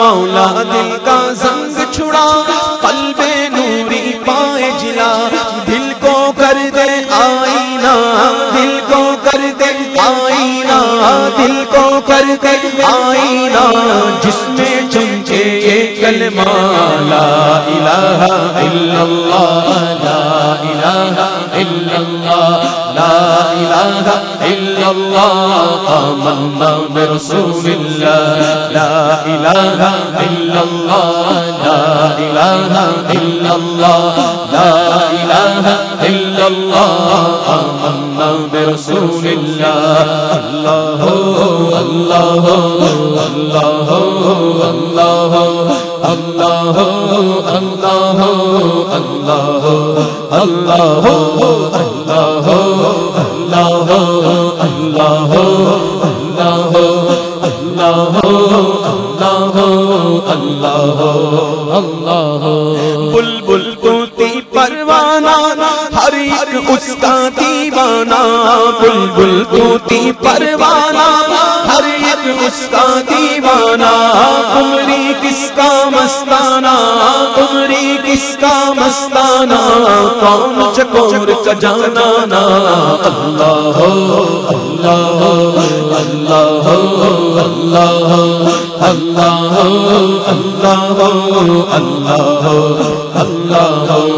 مولا دل کا زنگ چھڑا قلب نوری پائے جلا دل کو کر دے آئینہ دل کو کر دے آئینہ دل کو کر دے آئینہ جس میں چمکے یہ کلمہ لا الہ الا اللہ لا الہ الا اللہ لا الہ الا اللہ آمنا برسول اللہ لا الہ الا اللہ لا الہ الا اللہ لا الہ الا اللہ آمنا برسول اللہ اللہ اللہ اللہ اللہ اللہ اللہ اللہ اللہ اللہ اللہ اللہ بلبل طوطی پروانہ ہر ایک اس کا دیوانہ بلبل طوطی پروانہ ہر ایک اس کا دیوانہ تمری کس کا مستانہ تمری کس کا مستانہ کون چکور کا جانانا اللہ اللہ اللہ اللہ اللہ اللہ اللہ اللہ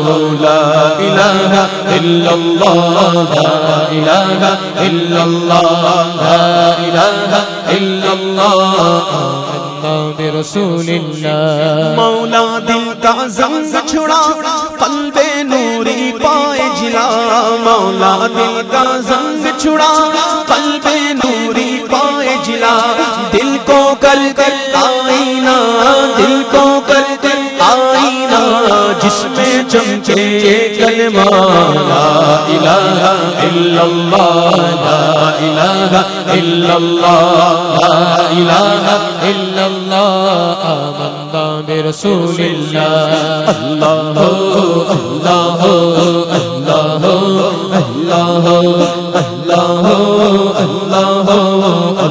لا الہ الا اللہ لا الہ الا اللہ لا الہ الا اللہ برسول اللہ مولا دل کا زنگ چھڑا قلب نوری پائے جلا مولا دل کا زنگ چھڑا قلب نوری پائے جلا دل کو کر کر آئینہ دل کو کر کر آئینہ جس میں چمکے کلمہ لا الہ الا اللہ لا الہ الا اللہ لا الہ الا اللہ آمنا برسول اللہ اللہ اللہ اللہ اللہ اللہ اللہ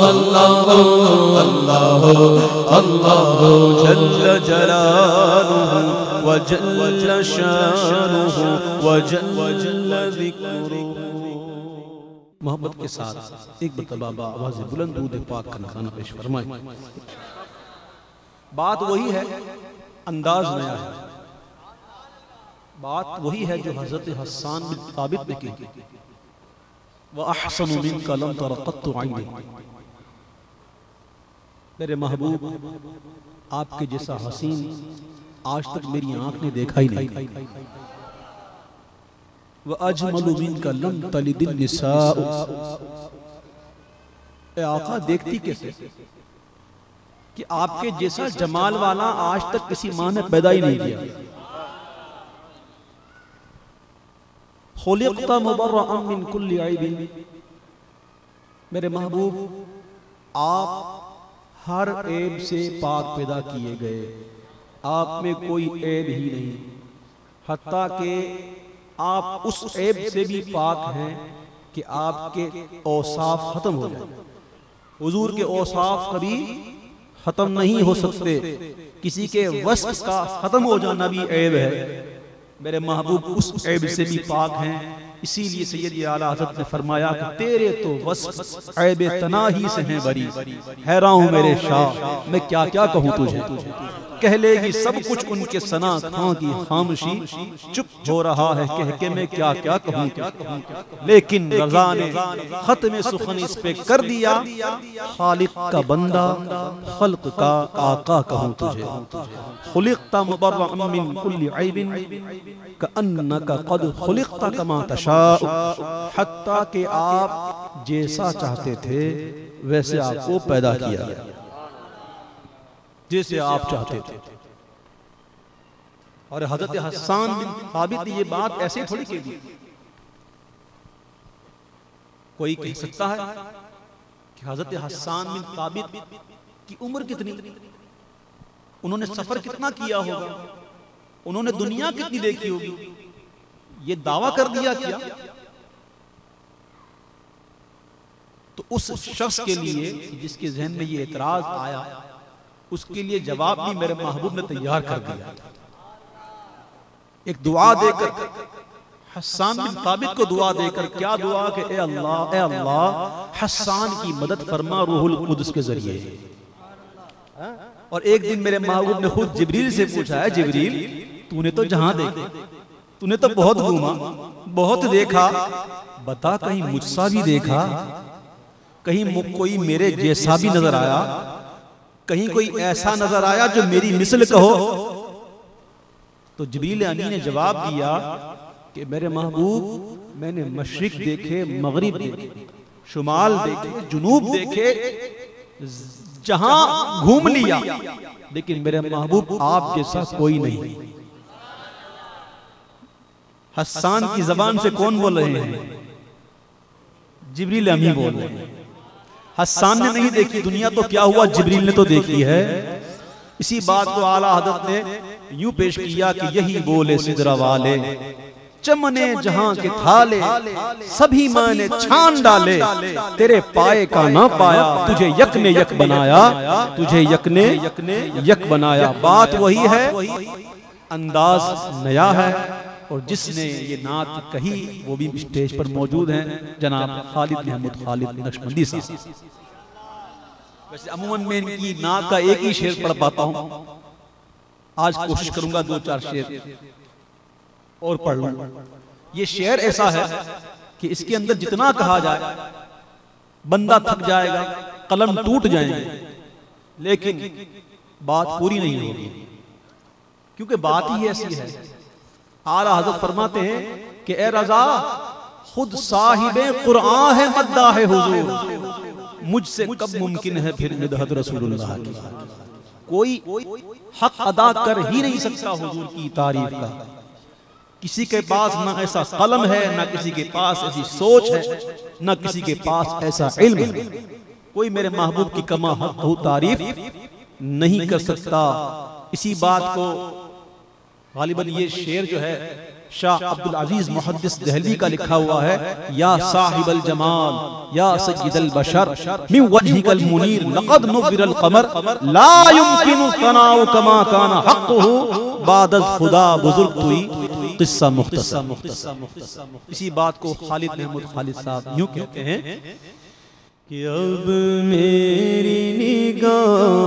اللہ اللہ اللہ جل جلالہ وجل شانہ وجل ذکرہ محبت کے ساتھ ایک مرتبہ آواز بلند درود پاک کا نذرانہ پیش فرمائیں بات وہی ہے انداز نیا ہے بات وہی ہے جو حضرت حسان بن ثابت نے کی وَأَحْسَنُ مِنْكَ لَمْ تَرَ قَطُّ عَيْنِي میرے محبوب آپ کے جیسا حسین آج تک میری آنکھ نے دیکھا ہی نہیں وَأَجْمَلُ مِنْكَ لَمْ تَلِدِ النِّسَاءُ اے آقا دیکھتی کیسے کہ آپ کے جیسا جمال والا آج تک کسی ماں نے پیدا ہی نہیں کیا خُلِقْتَ مُبَرَّأً مِّن كُلِّ عَيْبٍ میرے محبوب آپ ہر عیب سے پاک پیدا کیے گئے آپ میں کوئی عیب ہی نہیں حتیٰ کہ آپ اس عیب سے بھی پاک ہیں کہ آپ کے اوصاف ختم ہو جائیں حضور کے اوصاف کبھی ختم نہیں ہو سکتے کسی کے وصف کا ختم ہو جانا بھی عیب ہے میرے محبوب اس عیب سے بھی پاک ہیں اسی لیے سیدی اعلیٰ حضرت نے فرمایا کہ تیرے تو وصف عیب تناہی سے ہیں بری حیران ہوں میرے شاہ میں کیا کیا کہوں تجھے کہہ لے گی سب کچھ ان کے ثنا خاں کی خاموشی چپ ہو رہا ہے کہہ کے میں کیا کیا کہوں لیکن رضا نے ختم سخن اس پہ کر دیا خالق کا بندہ خلق کا آقا کہوں تجھے خلقت مبرأ من کل عیب کأنک قد خلقت کما تشاء حتیٰ کہ آپ جیسا چاہتے تھے ویسے آپ کو پیدا کیا جیسے آپ چاہتے تھے اور حضرت حسان بن ثابت نے یہ بات ایسے تھوڑی کی دی کوئی کہہ سکتا ہے کہ حضرت حسان بن ثابت کی عمر کتنی، انہوں نے سفر کتنا کیا ہوگا، انہوں نے دنیا کتنی دیکھی ہوگی، یہ دعویٰ کر دیا کیا؟ تو اس شخص کے لیے جس کے ذہن میں یہ اعتراض آیا، اس کے لیے جواب بھی میرے محبوب نے تیار کر دیا۔ ایک دعا دے کر، حسان بن ثابت کو دعا دے کر، کیا دعا کہ اے اللہ حسان کی مدد فرما روح القدس کے ذریعے۔ اور ایک دن میرے محبوب نے خود جبریل سے پوچھا ہے، جبریل تو نے تو جہاں دیکھا، تو نے تو بہت گھوما، بہت دیکھا، بتا کہیں مجھ سا بھی دیکھا، کہیں کوئی میرے جیسا بھی نظر آیا، کہیں کوئی ایسا نظر آیا جو میری مثل کہو؟ تو جبریل امین نے جواب دیا کہ میرے محبوب میں نے مشرق دیکھے، مغرب دیکھے، شمال دیکھے، جنوب دیکھے، جہاں گھوم لیا، لیکن میرے محبوب آپ جیسا کوئی نہیں۔ حسان کی زبان سے کون بول رہے ہیں؟ جبریل امین بول رہے ہیں۔ حسان نے نہیں دیکھی دنیا تو کیا ہوا، جبریل نے تو دیکھی ہے۔ اسی بات کو اعلیٰ حضرت نے یوں پیش کیا کہ یہی بولے سدرہ والے، چمنے جہاں کے تھالے، سبھی میں نے چھان ڈالے، تیرے پائے کا نہ پایا، تجھے یک نے یک بنایا، تجھے یک نے یک بنایا۔ بات وہی ہے، انداز نیا ہے، اور جس نے یہ نعت کہی وہ بھی اسٹیج پر موجود ہیں، جناب خالد محمود خالد نقشبندی صاحب۔ ویسے عموماً میں ان کی نعت کا ایک ہی شعر پڑھ پاتا ہوں، آج کوشش کروں گا 2-4 شعر اور پڑھ لوں۔ یہ شعر ایسا ہے کہ اس کے اندر جتنا کہا جائے بندہ تھک جائے گا، قلم ٹوٹ جائیں گے، لیکن بات پوری نہیں ہوگی، کیونکہ بات ہی ایسی ہے۔ اعلیٰ حضرت فرماتے ہیں کہ اے رضا خود صاحب قرآن ہے مداح حضور، مجھ سے کب ممکن ہے پھر مدحت رسول اللہ کی۔ کوئی حق ادا کر ہی نہیں سکتا حضور کی تعریف کا، کسی کے پاس نہ ایسا قلم ہے، نہ کسی کے پاس ایسی سوچ ہے، نہ کسی کے پاس ایسا علم ہے، کوئی میرے محبوب کی کما حق ہو تعریف نہیں کر سکتا۔ اسی بات کو غالباً یہ شعر جو ہے شاہ عبدالعزیز محدث دہلوی کا لکھا ہوا ہے، یا صاحب الجمال یا سید البشر من وجہک المنیر لقد نور القمر لا يمکن ثناء کما کان حقہ بعد از خدا بزرگ توئی قصہ مختصر۔ اسی بات کو خالد محمود خالد صاحب یوں کہتے ہیں کہ اب میری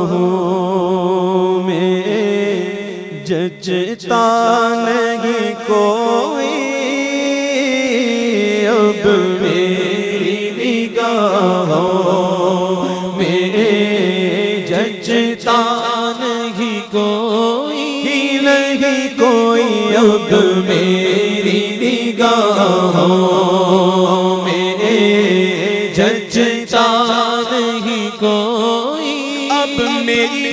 نگاہوں میں جچتا نہیں کوئی، اب میری نگاہوں میں جچتا نہیں کوئی، نہیں کوئی، اب میری نگاہوں میں جچتا نہیں کوئی، اب میری نہیں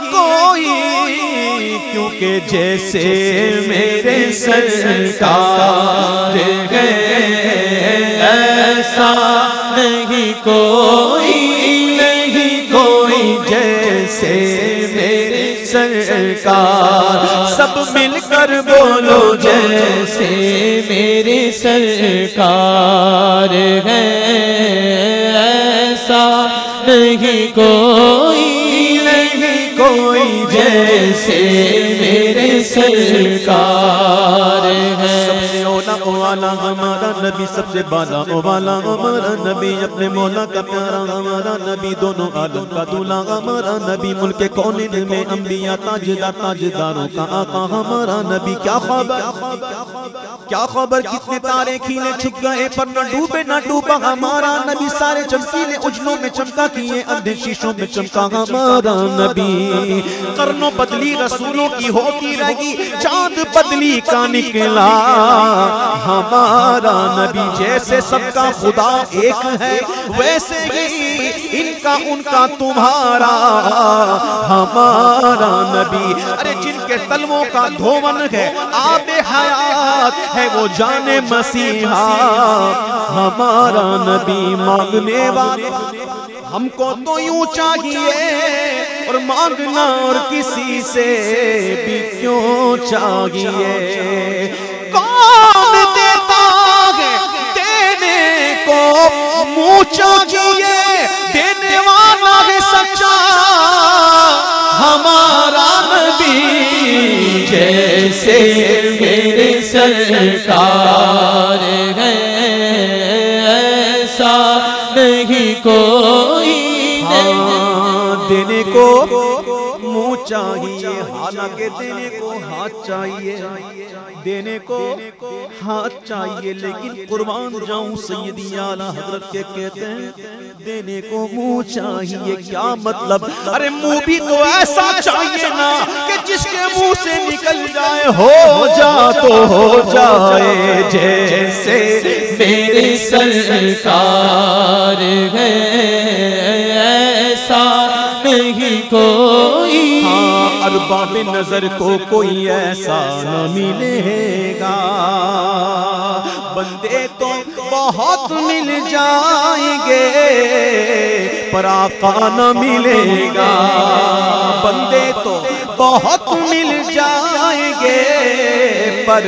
کوئی، کیونکہ جیسے میرے سرکار گئے ایسا نہیں کوئی، نہیں کوئی جیسے میرے سرکار، سب مل کر بولو جیسے میرے سرکار گئے ایسا نہیں کوئی، نہیں کوئی جیسے میرے سرکار ہے۔ سب سے اولا ہمارا نبی، سب سے بالا والا ہمارا نبی، اپنے مولا کا پیارا ہمارا نبی، دونوں عالم کا دولا ہمارا نبی، ملک کونین میں انبیاء تاجدار تاجداروں کا آقا ہمارا نبی۔ کیا خبر کیا خبر کتنے تارے کھیلے چھپ گئے پر نہ ڈوبے نہ ڈوبا ہمارا نبی، سارے چمکیلے اجلوں میں چمکا کیے اندھے شیشوں میں چمکا ہمارا نبی۔ قرنوں بدلی رسولوں کی ہوتی رہی، چاند بدلی کا نکلا، ہمارا نبی. جیسے سب کا خدا ایک ہے ویسے ہی ان کا تمہارا ہمارا نبی. ارے جن کے تلووں کا دھون ہے آب حیات ہے وہ جان مسیحا ہمارا نبی. مانگنے والا ہم کو تو یوں چاہیے اور مانگنا اور کسی سے بھی کیوں چاہیے. کون دیتا ہے دینے کو منہ چاہیے دینے والا ہے سچا ہمارا نبی. جیسے میرے سرکار ہے ایسا نہیں کوئی. دینے کو منہ چاہیے حالانکہ دینے کو ہاتھ چاہیے دینے کو ہاتھ چاہیے. لیکن قربان جاؤں سیدی اعلیٰ حضرت کے کہتے ہیں دینے کو منہ چاہیے. کیا مطلب؟ ارے منہ بھی تو ایسا چاہیے نا کہ جس کے منہ سے نکل جائے ہو جا تو ہو جائے. جیسے میرے سرکار ہے ایسا نہیں کوئی. ارباب نظر کو کوئی ایسا نہ ملے گا. بندے تو بہت مل جائیں گے پر آقا نہ ملے گا. بندے تو بہت مل جائیں گے پر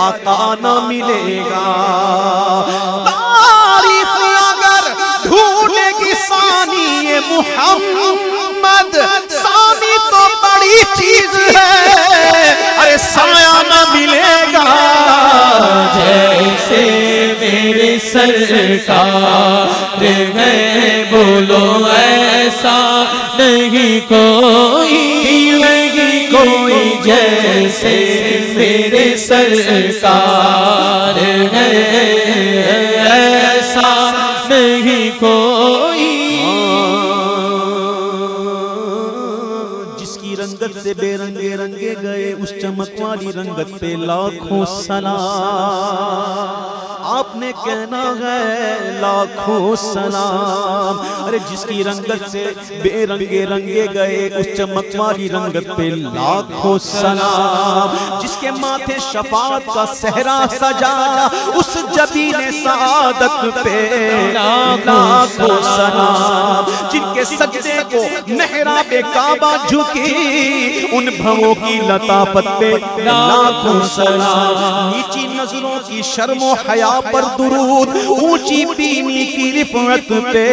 آقا نہ ملے گا. تاریخ اگر ڈھونڈے گی ثانی محمد ثانی تو بڑی چیز ہے ارے سایہ نہ ملے گا. جیسے میرے سرکار ہے بولو ایسا نہیں کوئی نہیں کوئی. جیسے میرے سرکار ہے ایسا نہیں کوئی. رنگت سے بے رنگے رنگے گئے اس چمک والی رنگت پہ لاکھوں سلام. آپ نے کہنا ہے لاکھوں سلام. ارے جس کی رنگت سے بے رنگے رنگے گئے اس چمک والی رنگت پہ لاکھوں سلام. جس کے ماتھے شفاعت کا صحرا سجا اس جبین سعادت پہ لاکھوں سلام. جن کے سجدے کو محراب کعبہ جھکی ان بھووں کی لطافت پہ لاکھوں سلام. نیچی نظروں کی شرم و حیا پر درود اونچی بینی کی رفعت پہ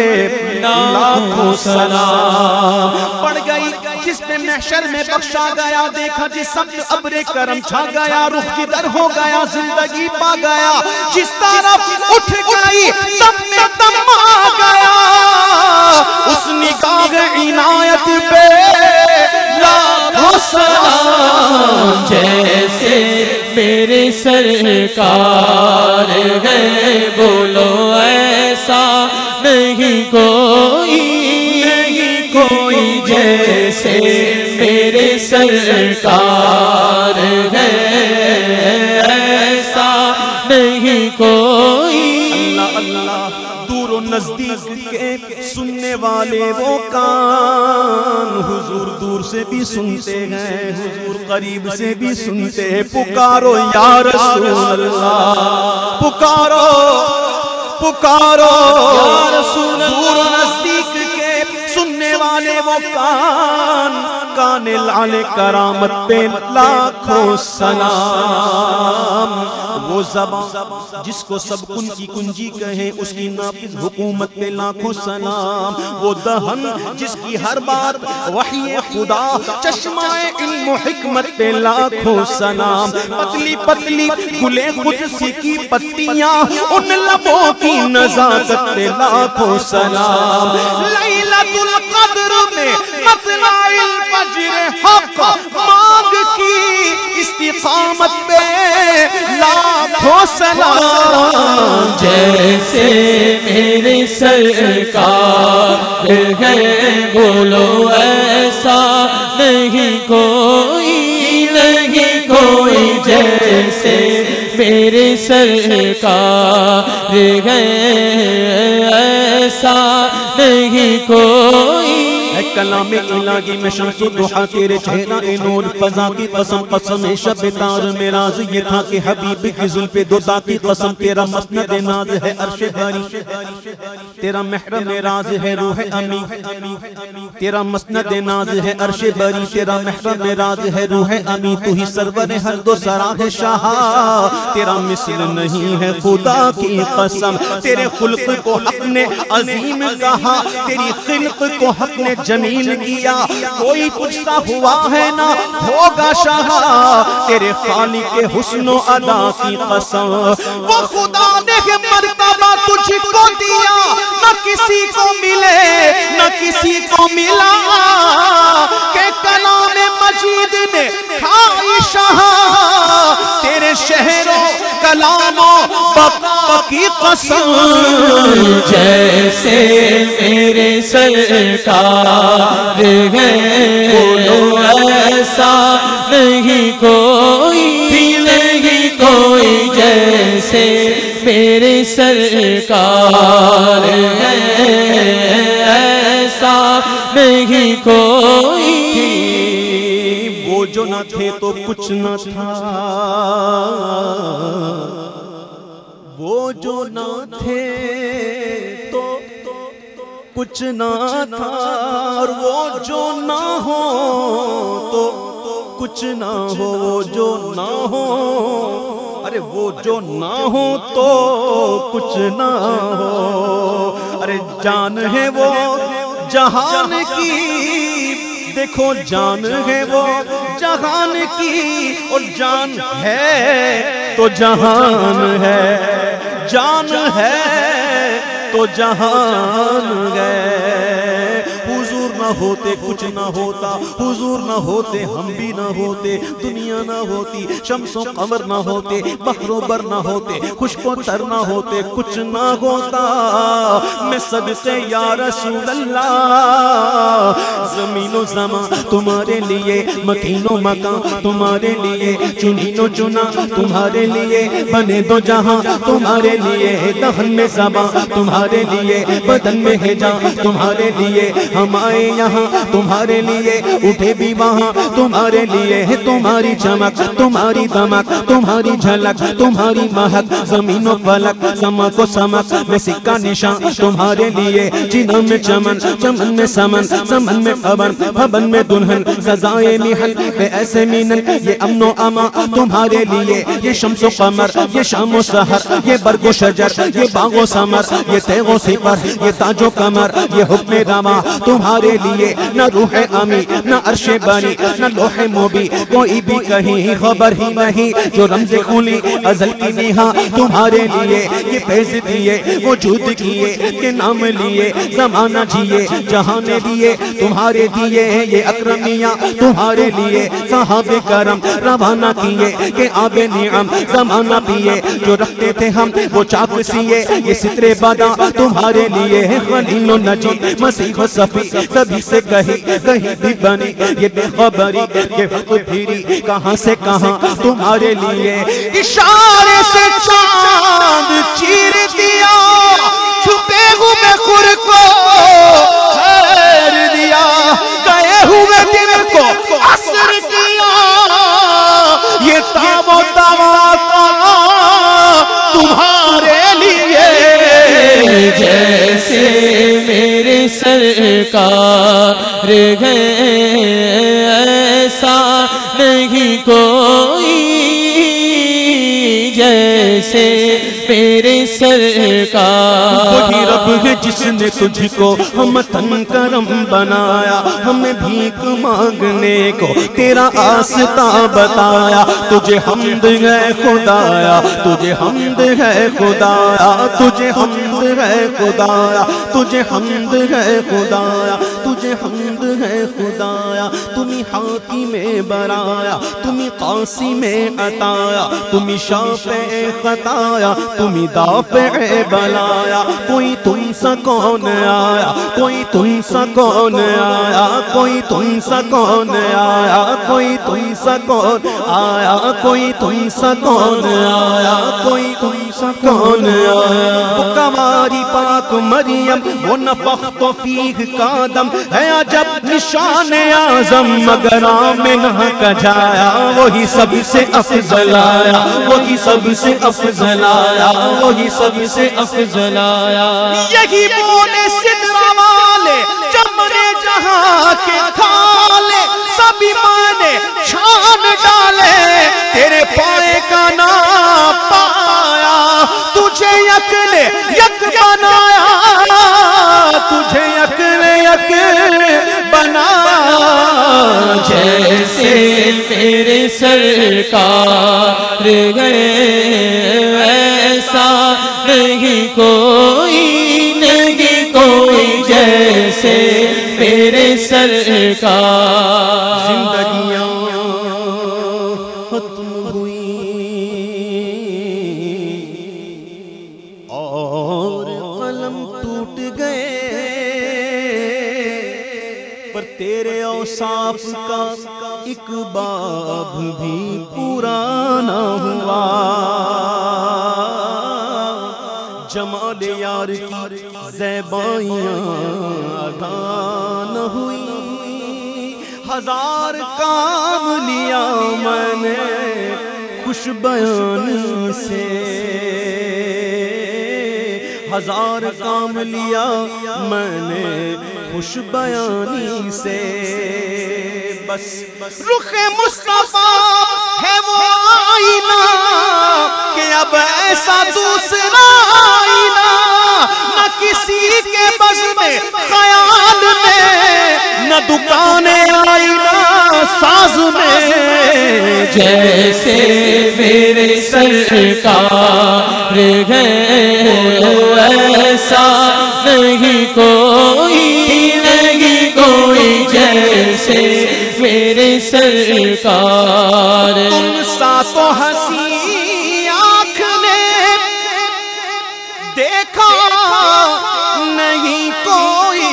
لاکھوں سلام. پڑ گئی جس پہ محشر میں بخشا گیا دیکھا جس سمت ابر کرم چھا گیا رخ جدھر ہو گیا زندگی پا گیا جس طرف اٹھ گئی دم میں دم آ گیا اس نگاہ عنایت پہ لاکھوں سلام. جیسے میرے سرکار ہے بولو ایسا نہیں کوئی نہیں کوئی. جیسے میرے سرکار ہے ایسا نہیں کوئی. اللہ اللہ دور و نزدیک کے سننے والے وہ کان حضور دور سے بھی سنتے ہیں حضور قریب سے بھی سنتے ہیں. پکارو یا رسول اللہ پکارو پکارو یا رسول اللہ. دور و نزدیک کے سننے والے وہ کان کان لعل کرامت پہ لاکھوں سلام. وہ زبان جس کو سب کن کی کنجی کہیں اس کی نافذ حکومت پہ لاکھوں سلام. وہ دہن جس کی ہر بات وحی خدا چشمہ علم و حکمت پہ لاکھوں سلام. پتلی پتلی گلے قدسی کی پتیاں ان لبوں کی نزاکت پہ لاکھوں سلام. لیلۃ القدر میں مطلع الفجر حق مانگ کی استقامت پہ لاکھوں سلام. جیسے میرے سرکار ہے بولو ایسا نہیں کوئی نہیں کوئی. جیسے میرے سرکار ہے ایسا نہیں کوئی اے کلام الہی میں شمس و ضحیٰ تیرے چہرہ نور فضا کی قسم قسم شب تار میں راز یہ تھا کہ حبیب کی زلف دوتا کی قسم تیرا مسند ناز ہے عرش باری تیرا محرم راز ہے روح امی تیرا مسند ناز ہے عرش باری تیرا محرم راز ہے روح امی تو ہی سرور ہر دو سراہ شاہ تیرا مثل نہیں ہے خدا کی قسم تیرے خلق کو حق نے عظیم کہا تیری خلق کو حق نے جمیل کیا کوئی تجھ سا ہوا ہے نہ ہوگا شاہ تیرے خالق کے حسن و ادا کی قسم وہ خدا نے مرتبہ تجھ کو دیا نہ کسی کو ملے نہ کسی کو ملا کہ کلام مجید نے کھائی شاہ تیرے شہروں کلاموں بقا کی قسم جیسے میرے سرکار ہے بولو ایسا نہیں کوئی نہیں کوئی جیسے میرے سرکار ہے ایسا نہیں کوئی وہ جو نہ تھے تو کچھ نہ تھا وہ جو نہ تھے تو کچھ نہ تھا اور وہ جو نہ ہو تو کچھ نہ ہو وہ جو نہ ہو ارے وہ جو نہ ہو تو کچھ نہ ہو ارے جان ہے وہ جہان کی دیکھو جان ہے وہ جہان کی اور جان ہے تو جہان ہے جان ہے تو جہان ہے حضور نہ ہوتے کچھ نہ ہوتا حضور نہ ہوتے ہم بھی نہ ہوتے دنیا نہ ہوتی شمس و قمر نہ ہوتے بحر و بر نہ ہوتے خشک و تر نہ ہوتے کچھ نہ ہوتا میں صدقے یا رسول اللہ زمین و زمان تمہارے لیے مکین و مکان تمہارے لیے چنین و چنا تمہارے لیے بنے دو جہاں تمہارے لیے دہن میں زباں تمہارے لیے بدن میں ہجا تمہارے لیے ہم آئے یہاں تمہارے لیے اٹھے بھی وہاں تمہارے لیے ہے تمہاری چمک تمہاری دمک تمہاری جھلک تمہاری مہک زمین و فلک سما کو سمک میں سکہ نشان تمہارے لیے جنہوں میں چمن چمن میں سمن سمن میں خبر خبن میں دلہن سزائے محل بے ایسے مینن یہ امن و اما تمہارے لیے یہ شمس و قمر یہ شام و سحر یہ برگ و شجر یہ باغ و سمر یہ تیغ و سپر یہ تاج و کمر یہ حکم روا تمہارے لیے نہ روح امی نہ عرش بانی نہ لوح موبی کوئی بھی کہیں خبر ہی نہیں جو رمز کھولی ازل کی نیہا تمہارے لیے یہ فیض دیے وجود کیے کہ نام لیے زمانہ جیے جہان لیے تمہارے دیے یہ اکرمیاں تمہارے لیے صحاب کرم روانہ کیے کہ آب نعم زمانہ پیے جو رکھتے تھے ہم وہ چاک سیے یہ سترے بادا تمہارے لیے ہے خلیل و نجی مسیح و صفی سبھی سے کہیں بھی بنی یہ بے خبری یہ وقت پھیری کہاں سے کہاں تمہارے لیے اشارے سے چاند چیر دیا چھپے ہوئے خور کو خیر دیا گئے ہوئے دل کو اثر کیا یہ تاب و تواقع تمہارے لیے جیسے میرے سرکار ہے ایسا نہیں کوئی جیسے میرے سرکار وہی رب ہے جس نے تجھ کو ہم تن کرم بنایا ہمیں بھیک مانگنے کو تیرا آستا بتایا تجھے حمد ہے خدایا تجھے حمد ہے خدایا تجھے حمد ہے خدایا تجھے حمد ہے خدایا تجھے حمد ہے خدایا تمہیں حاکم برایا، تمہیں قاسم عطایا، تمہیں شافع خطایا، تمہیں دافع بلایا، کوئی تم سا کون آیا، کوئی تم سا کون آیا، کوئی تم سا کون آیا، کوئی تم سا کون آیا، کوئی تم سا کون آیا، کوئی تم سا کون آیا۔ وہ کماری پاک مریم، وہ نفخت فیہ کا دم ہے عجب نشان اعظم، مگر آمنہ کا جایا وہی سب سے افضل آیا، وہی سب سے افضل آیا، وہی سب سے افضل آیا۔ یہی بولے سدرہ والے چمڑے جہاں کے تھالے، سبھی مانے چھان ڈالے، تیرے پائے کا نام پایا، تجھے یکلے یک بنایا، تجھے یکلے یک بنایا۔ جیسے میرے سرکار گئے ایسا نہیں کوئی، نہیں کوئی جیسے میرے سرکار۔ زندگیاں ختم ہوئی اور قلم ٹوٹ گئے، پر تیرے اوصاف کا ایک باب بھی پورا نہ ہوا۔ جمال یار کی زیبائیاں ادا نہ ہوئی، ہزار کام لیا میں نے خوش بیانی سے، ہزار کام لیا میں نے خوش بیانی سے، بس رخ مصطفیٰ ہے وہ آئینہ کہ اب ایسا دوسرا آئینہ نہ کسی کے بس میں خیال میں، نہ دکانیں آئینہ ساز میں۔ جیسے میرے سرکار گئے ایسا نہیں کوئی، نہیں کوئی جیسے میرے سرکار۔ تم سا تو ہنسی آنکھ نے دیکھا نہیں کوئی،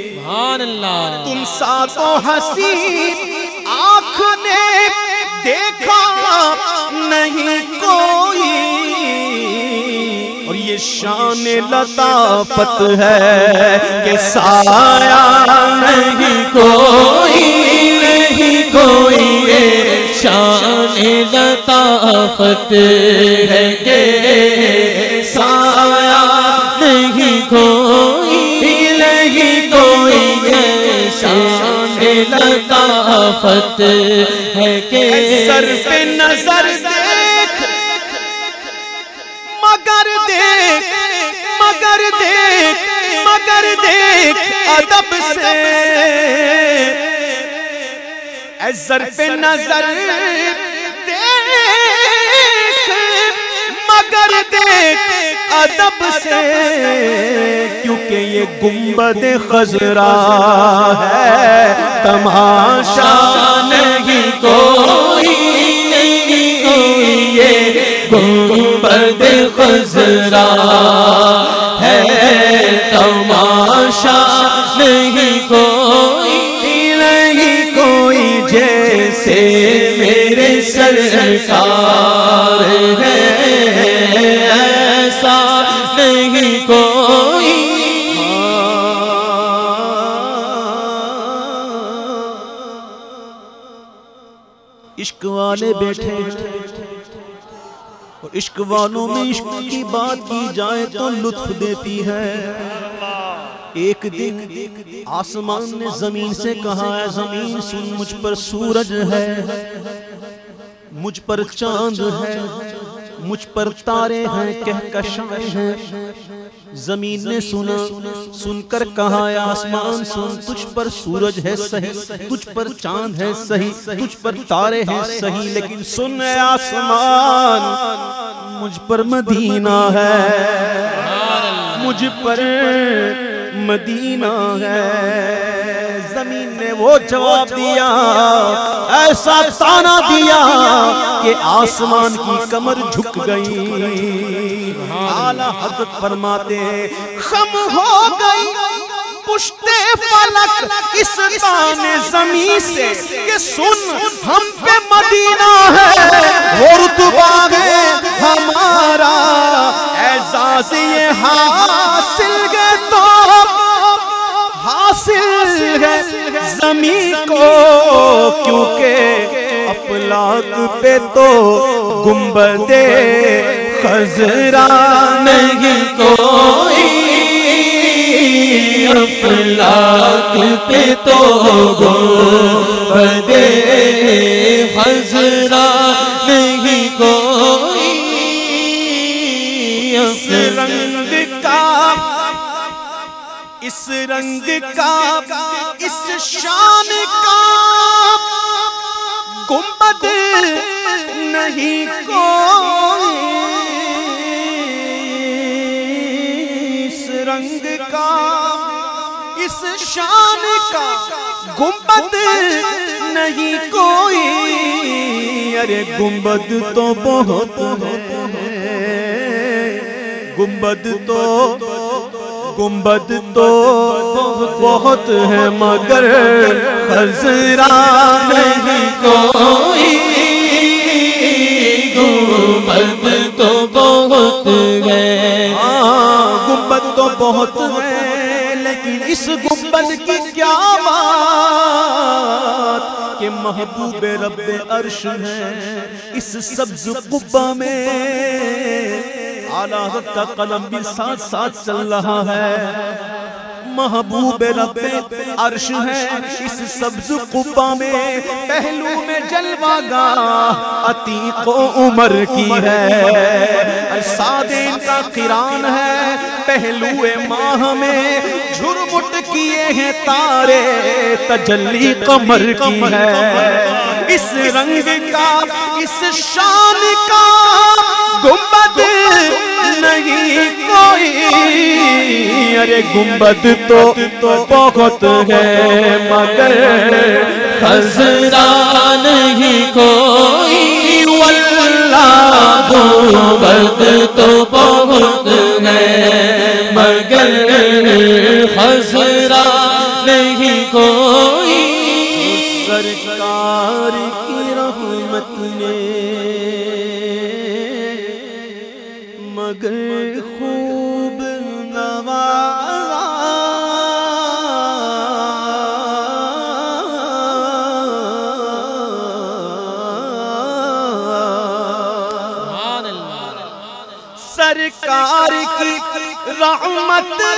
سبحان اللہ۔ تم سا تو ہنسی آنکھ نے دیکھا نہیں کوئی، اور یہ شان لطافت ہے کہ سایہ نہیں کوئی، نہیں کوئی، یہ شان لطافت ہے کہ سایہ نہیں کوئی، نہیں کوئی، یہ شان لطافت ہے کہ صرف نظر دیکھ مگر دیکھ، مگر دیکھ، مگر دیکھ ادب سے، اے ظرف نظر دیکھ مگر دیکھ ادب سے، کیونکہ یہ گنبد خضرا ہے تماشا نہیں کوئی، نہیں کوئی، یہ گنبد خضرا ہے تماشا نہیں کوئی، نہیں کوئی جیسے میرے سرکار ہے ایسا نہیں کوئی۔ عشق والے بیٹھے اور عشق والوں میں عشق کی بات کی جائے تو لطف دیتی ہے۔ ایک دن آسمان نے زمین سے کہا ہے زمین سن، مجھ پر سورج ہے، مجھ پر چاند ہے، مجھ پر تارے ہیں، کہکشاں ہیں، زمین نے سنا، سن کر کہا اے آسمان سن، تجھ پر سورج ہے صحیح، تجھ پر چاند ہے صحیح، تجھ پر تارے ہیں صحیح، لیکن سن اے آسمان مجھ پر مدینہ ہے، مجھ پر مدینہ ہے۔ زمین نے وہ جواب دیا، ایسا تانا دیا کہ آسمان کی کمر جھک گئی۔ اعلیٰ حضرت فرماتے ہیں خم ہو گئی پشتے فلک اس تانے زمین سے کہ سن ہم پہ مدینہ ہے، اور رتبہ ہے ہمارا اعزاز یہ حاصل گئے تو حاصل ہے زمین کو، کیونکہ افلاک پہ تو گنبد خضرا نہیں کوئی، افلاک پہ تو گنبد خضرا نہیں کوئی۔ اس رنگ کا، اس رنگ کا، اس شان کا گنبد نہیں کوئی، اس رنگ کا، اس شان کا گنبد نہیں کوئی۔ ارے گنبد تو بہت ہے، گنبد تو بہت ہے مگر خضرا نہیں کوئی۔ گنبد تو بہت ہے، گنبد تو بہت ہے، لیکن اس گنبد کی کیا بات کہ محبوب رب عرش ہے اس سبز قبہ میں۔ اعلیٰ حضرت کا قلم بھی ساتھ ساتھ چل رہا ہے، محبوب رب عرش ہے اس سبز قبہ میں، پہلو میں جلوہ گاہ عتیق و عمر کی ہے، سادین کا قران ہے، پہلو ماہ میں جھرمٹ کیے ہیں تارے، تجلی قمر کی ہے۔ اس رنگ کا، اس شان کا گنبد نہیں کوئی، ارے گنبد تو بہت ہے مگر خضرا نہیں کوئی، واللہ گنبد تو بہت ہے مگر خضرا نہیں کوئی۔ سرکار کی رحمت نے مگر خوب نوازا، سرکار کی رحمت نے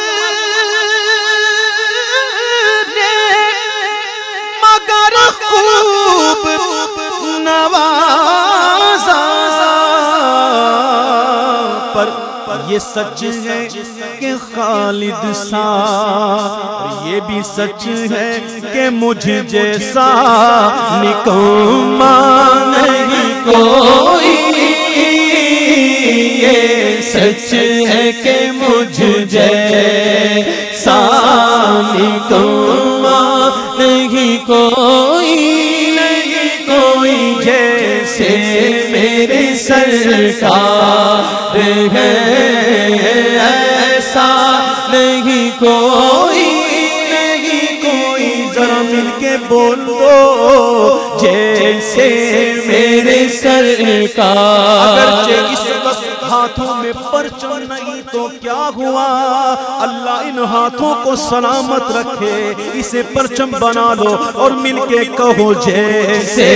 مگر خوب نوازا، پر یہ سچ ہے کہ خالد سا، اور یہ بھی سچ ہے کہ مجھ جیسا نکما نہیں کوئی، یہ سچ ہے کہ مجھ جیسا نکما نہیں کوئی، نہیں کوئی جیسے میرے سرکار ہے، ایسا نہیں کوئی، نہیں کوئی۔ ذرا مل کے بول دو جیسے میرے سرکار، اگرچہ اس وقت ہاتھوں میں پرچم نہیں تو کیا ہوا، اللہ ان ہاتھوں کو سلامت رکھے، اسے پرچم بنا لو اور مل کے کہو جیسے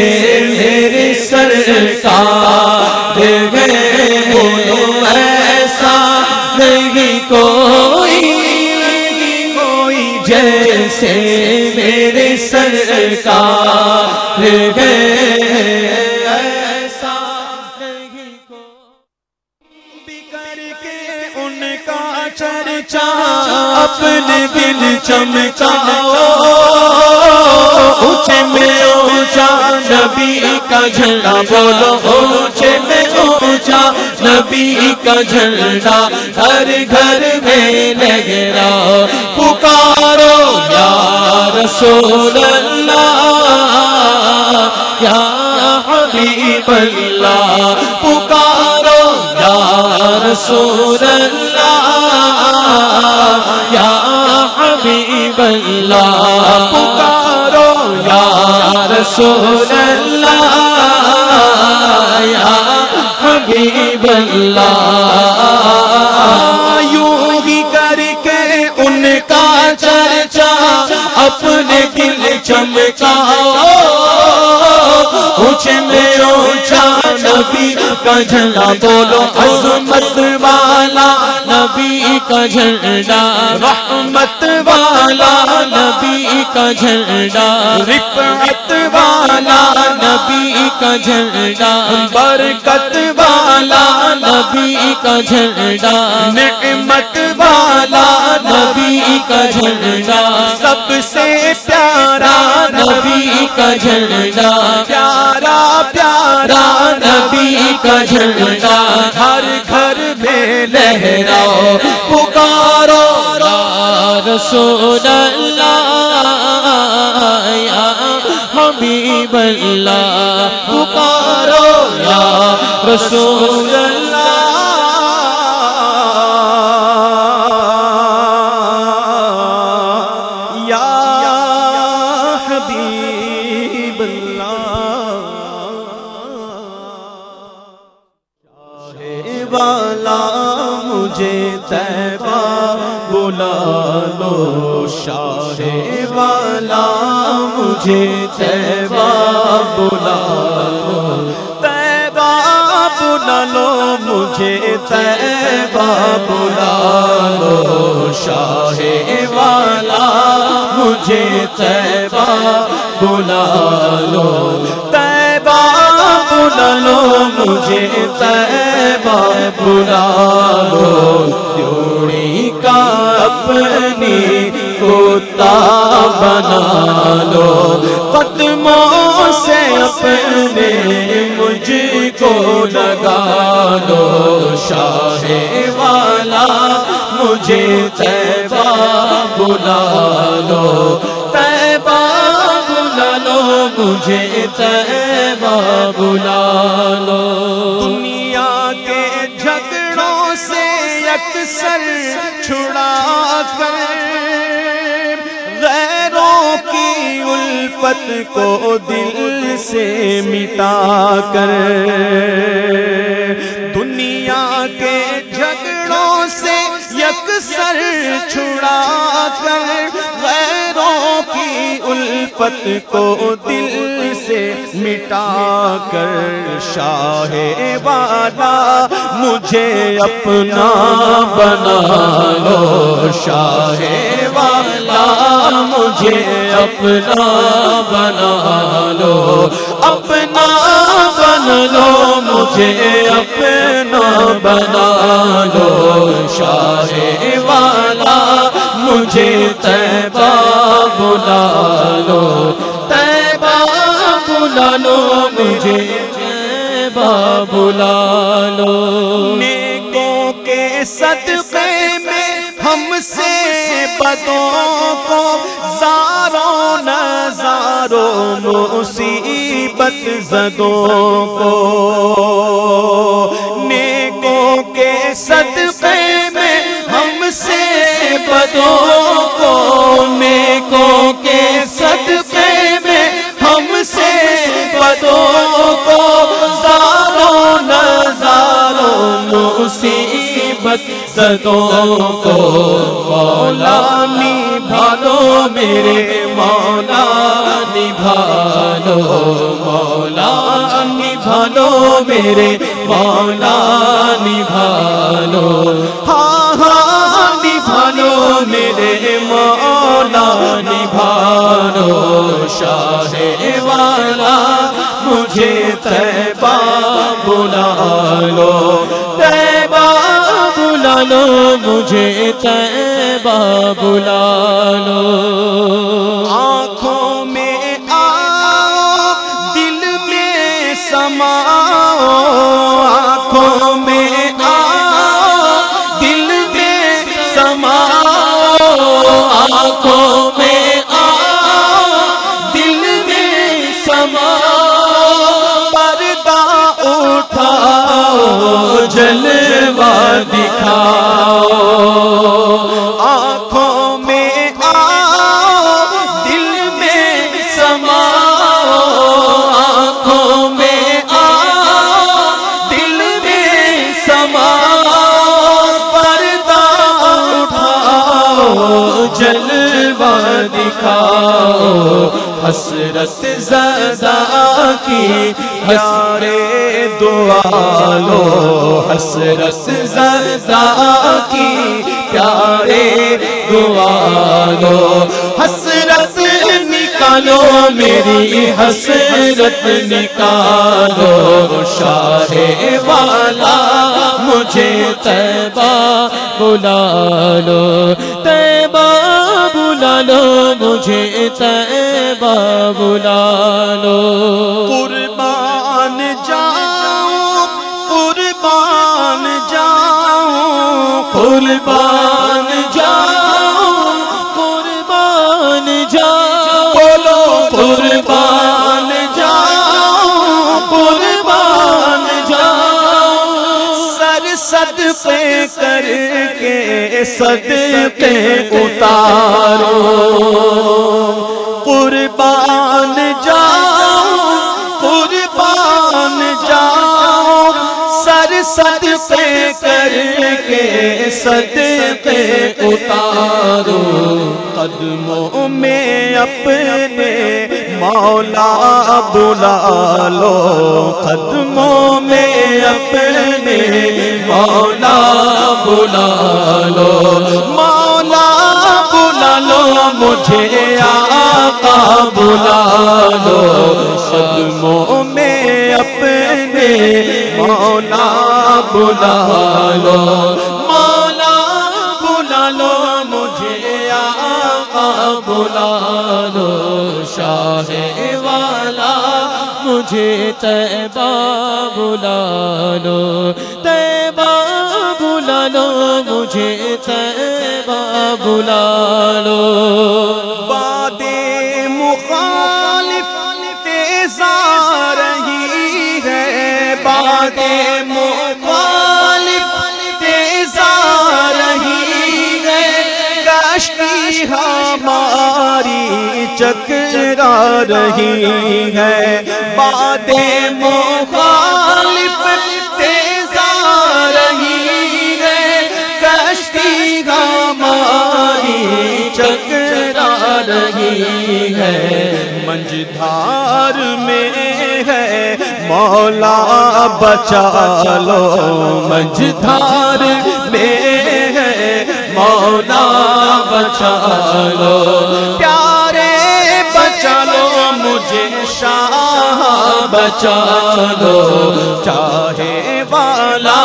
میرے سرکار ہے، بولو ایسا نہیں کوئی، نہیں کوئی جیسے میرے سرکار ہے، ایسا نہیں کوئی۔ بکر کے ان کا چر اپنے دل چمکاؤ، اونچے میں اونچا نبی کا جھنڈا بولو، اونچے میں اونچا نبی کا جھنڈا ہر گھر میں لہراؤ، پکارو یا رسول اللہ یا حبیب اللہ، پکارو یا رسول اللہ یا حبیب اللہ، پکارو یا رسول اللہ یا حبیب اللہ، یوں ہی کر کے ان کا چرچا اپنے دل چمکاؤ، اونچے میں اونچا نبی کا جھنڈا بولو، عظمت والا نبی کا جھنڈا، رحمت والا نبی کا جھنڈا، رفعت والا نبی کا جھنڈا، برکت والا نبی کا جھنڈا، نعمت والا نبی کا جھنڈا، سب سے پیارا نبی کا جھنڈا، پیارا پیارا نبی کا جھنڈا ہر گھر میں لہراؤ، پکارو یا رسول اللہ یا حبیب اللہ، پکارو یا رسول اللہ یا حبیب اللہ، چاہے والا مجھے طیبہ بلا لو، شاہ والا مجھے طیبہ بلا لو، طیبہ بلا لو مجھے طیبہ بلا لو، شاہ والا مجھے طیبہ بلا لو، طیبہ بلا لو مجھے طیبہ بلا لو، جوڑی کا اپنی کتا بنا لو، قدموں سے اپنے مجھ کو لگا لو، شاہ والا مجھے طیبہ بلا لو، طیبہ بلا لو مجھے طیبہ بلا لو، دنیا کے جھگڑوں سے اکثر چھڑا کر، غیروں کی الفت کو دل سے مٹا کر، دنیا کے جھگڑوں سے یکسر چھڑا کر، غیروں کی الفت کو دل سے مٹا کر، شاہ والا مجھے اپنا بنا لو، شاہ والا مجھے اپنا بنا لو، اپنا بنا لو مجھے اپنا بنا لو، شاہ والا مجھے طیبہ بلا لو، طیبہ بلا لو مجھے طیبہ بلا لو، نیکوں کے صدقے میں ہم سے بدوں کو، زاروں نظاروں مصیبت زدوں کو، نیکوں کے صدقے میں ہم سے بدوں کو، نیکوں کے صدقے میں ہم سے بدوں کو، زاروں نظاروں مصیبت زدوں کو، مولا نبھا لو میرے مولا نبھا لو، مولا نبھا لو میرے مولا نبھا لو، ہاں ہاں نبھا لو میرے مولا نبھا لو، شاہ والا مجھے طیبہ بلا لو، طیبہ بلا لو مجھے طیبہ بلا لو آنکھوں میں آؤ دل میں سماؤ آنکھوں میں آؤ دل میں سماؤ آنکھوں میں آؤ دل میں سماؤ پردہ اٹھاؤ جلوہ دکھاؤ آنکھوں میں آؤ دل میں سماؤ آنکھوں میں آؤ دل میں سماؤ پردہ اٹھاؤ جلوہ دکھاؤ حسرت زدہ کی پیارے دعا لو حسرت زدہ کی پیارے دعا لو حسرت نکالو میری حسرت نکالو شاہ والا مجھے طیبہ بلا لو طیبہ بلا لو مجھے طیبہ بلا لو قربان جاؤں قربان جاؤں قربان جاؤں قربان جاؤں بولو قربان جاؤں قربان جاؤں سر صدقے کر کے صدقے اتارو قربان جاؤں قربان جاؤں سر صدقے کر کے صدقے اتارو قدموں میں اپنے مولا بلا لو قدموں میں اپنے مولا بلا لو مولا بلا لو مجھے آقا بلا لو قدموں میں اپنے مولا بلا لو مولا بلا لو مجھے آقا بلا لو شاہ والا مجھے طیبہ بلا لو طیبہ بلا لو مجھے طیبہ بلا لو باد مخالف تیز آ رہی ہے باد مخالف تیز آ رہی ہے کشتی ہماری چکرا رہی ہے باد مخالف تیز آ رہی ہے کشتی ہماری چکرا رہی ہے منجدھار میں ہے مولا بچا لو منجدھار میں ہے مولا بچا لو پیارے بچا لو مجھے شاہ بچا لو چاہے والا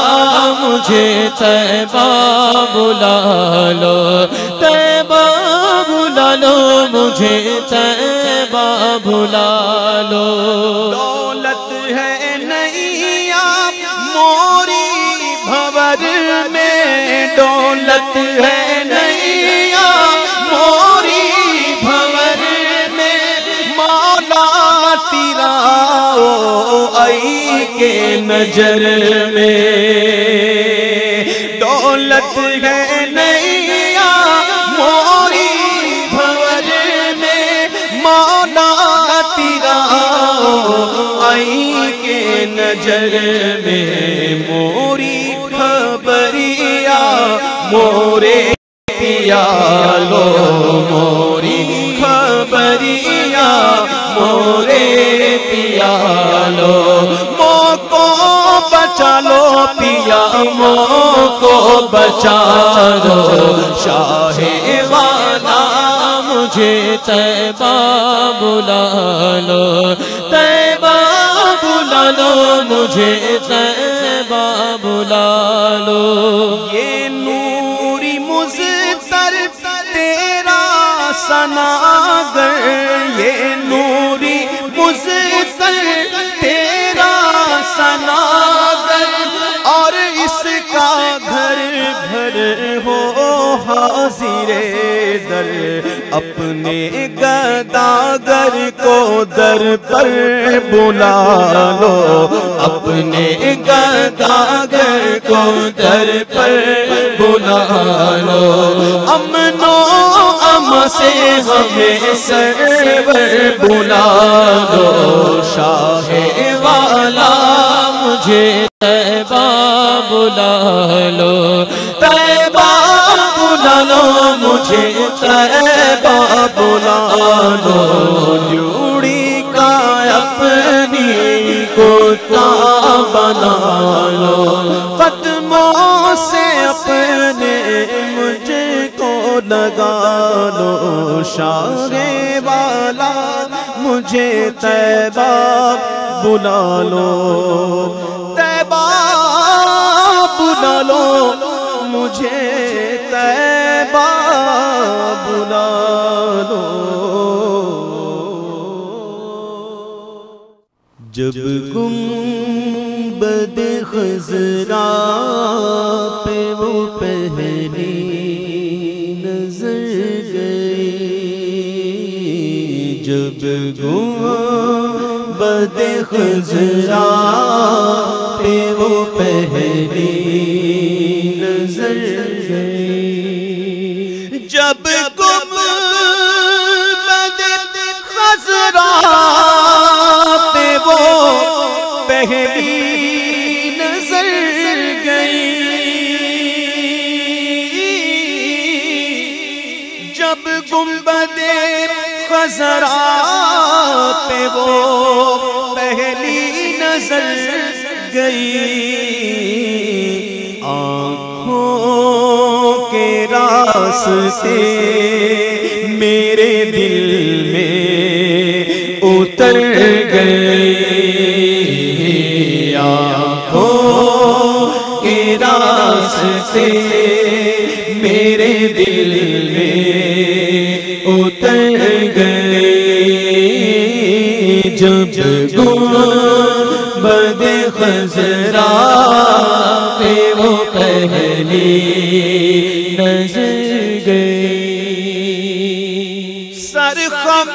مجھے طیبہ بلا لو طیبہ بلا لو مجھے طیبہ بلا لو دولت ہے نیا موری بھور میں دولت ہے نیا موری بھور میں مولا تیرا آئی کے نظر میں دولت ہے نیا موری بھور میں مولا تیرا آئی کے نظر میں موری خبریا مورے پیا لو موری خبریا مورے پیا لو موکو بچا لو پیا موکو بچا لو شاہ والا مجھے طیبہ بلا لو طیبہ بلا لو مجھے طیبہ بلا لو یہ زیرے در اپنے گداگر کو در پر بلا لو اپنے گداگر کو در پر بلا لو امن و امان سے ہمیں سرور بلا لو شاہ والا مجھے طیبہ بلا لو طیبہ بلا لو مجھے طیبہ بلا لو جوڑی کا اپنی کوتا بنا لو قدموں سے اپنے مجھے کو لگا لو شاہ والا مجھے طیبہ بلا لو طیبہ بلا لو مجھے طیبہ بلا لو جب گنبد خضرا پہ وہ پہلی نظر گئی جب گنبد خضرا پہ وہ پہلی نظر گئی جب گنبد خضرا پہ وہ پہلی نظر گئی جب گنبد خضرا پہ وہ پہلی نظر گئی آنکھوں کے راستے میرے دل میں اتر گئی آنکھوں کے راستے میرے دل میں اتر گئی جب گنبد خضرا پہ وہ پہلی نظر گئی سر خم